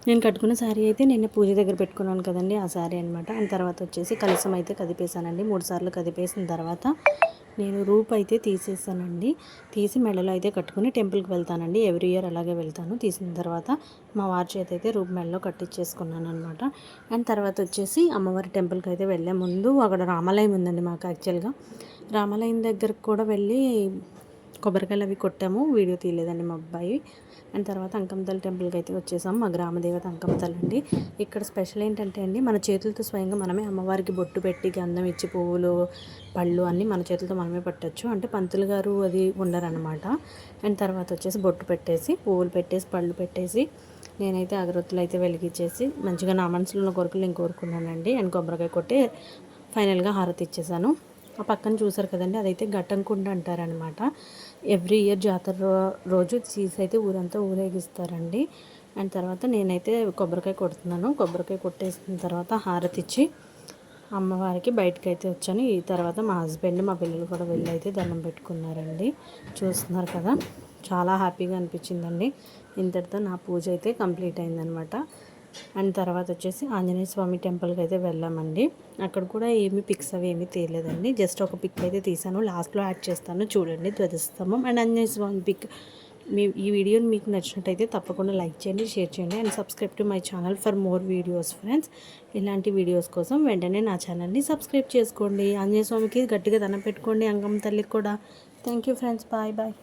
నేను కట్టుకున్న శారీ అయితే నిన్న పూజ దగ్గర పెట్టుకున్నాను కదండి, ఆ శారీ అనమాట. అండ్ తర్వాత వచ్చేసి కలసం అయితే కదిపేశానండి. 3 సార్లు కదిపేసిన తర్వాత నేను రూప్ అయితే తీసేసానండి. తీసి మెడలో అయితే కట్టుకుని టెంపుల్కి వెళ్తానండి. ఎవ్రీ ఇయర్ అలాగే వెళ్తాను. తీసిన తర్వాత మా వారి చేత అయితే రూప్ మెడలో కట్టించేసుకున్నాను అనమాట. అండ్ తర్వాత వచ్చేసి అమ్మవారి టెంపుల్కి అయితే వెళ్ళే ముందు అక్కడ రామాలయం ఉందండి మాకు. యాక్చువల్గా రామాలయం దగ్గరకు కూడా వెళ్ళి కొబ్బరికాయలు అవి కొట్టాము. వీడియో తీయలేదండి మా అబ్బాయి. అండ్ తర్వాత అంకమ్మతల్లి టెంపుల్కి అయితే వచ్చేసాం. మా గ్రామదేవత అంకమ్మతల్లి అండి. ఇక్కడ స్పెషల్ ఏంటంటే అండి, మన చేతులతో స్వయంగా మనమే అమ్మవారికి బొట్టు పెట్టి గంధం ఇచ్చి పువ్వులు పళ్ళు అన్నీ మన చేతులతో మనమే పెట్టచ్చు. అంటే పంతులు గారు అది ఉండరనమాట. అండ్ తర్వాత వచ్చేసి బొట్టు పెట్టేసి పువ్వులు పెట్టేసి పళ్ళు పెట్టేసి నేనైతే అగరొత్తులు అయితే వెలిగించేసి మంచిగా నా మనసులో ఉన్న కోరికలు నేను కోరుకున్నానండి. అండ్ కొబ్బరికాయ కొట్టి ఫైనల్గా హారతి ఇచ్చేసాను. ఆ పక్కన చూసారు కదండి, అదైతే ఘట్టంకుండ అంటారనమాట. ఎవ్రీ ఇయర్ జాతర రోజు తీసి అయితే ఊరంతా ఊరేగిస్తారండి. అండ్ తర్వాత నేనైతే కొబ్బరికాయ కొడుతున్నాను. కొబ్బరికాయ కొట్టేసిన తర్వాత హారతి ఇచ్చి అమ్మవారికి బయటకు అయితే వచ్చాను. ఈ తర్వాత మా హస్బెండ్ మా పిల్లలు కూడా వెళ్ళి అయితే దండం పెట్టుకున్నారండి. చూస్తున్నారు కదా, చాలా హ్యాపీగా అనిపించిందండి. ఇంతటితో నా పూజ అయితే కంప్లీట్ అయిందనమాట. అండ్ తర్వాత వచ్చేసి ఆంజనేయ స్వామి టెంపుల్కి అయితే వెళ్ళామండి. అక్కడ కూడా ఏమి పిక్స్ అవి ఏమీ తీయలేదండి. జస్ట్ ఒక పిక్ అయితే తీసాను, లాస్ట్లో యాడ్ చేస్తాను చూడండి, ధ్వజస్తంభం అండ్ ఆంజనేయ స్వామి పిక్. ఈ వీడియోని మీకు నచ్చినట్టయితే తప్పకుండా లైక్ చేయండి, షేర్ చేయండి and subscribe to my channel for more videos friends. ఇలాంటి వీడియోస్ కోసం వెంటనే నా ఛానల్ని సబ్స్క్రైబ్ చేసుకోండి. ఆంజనేయ స్వామికి గట్టిగా దండం పెట్టుకోండి, అంగమ్మ తల్లికి కూడా. Thank you friends, bye bye.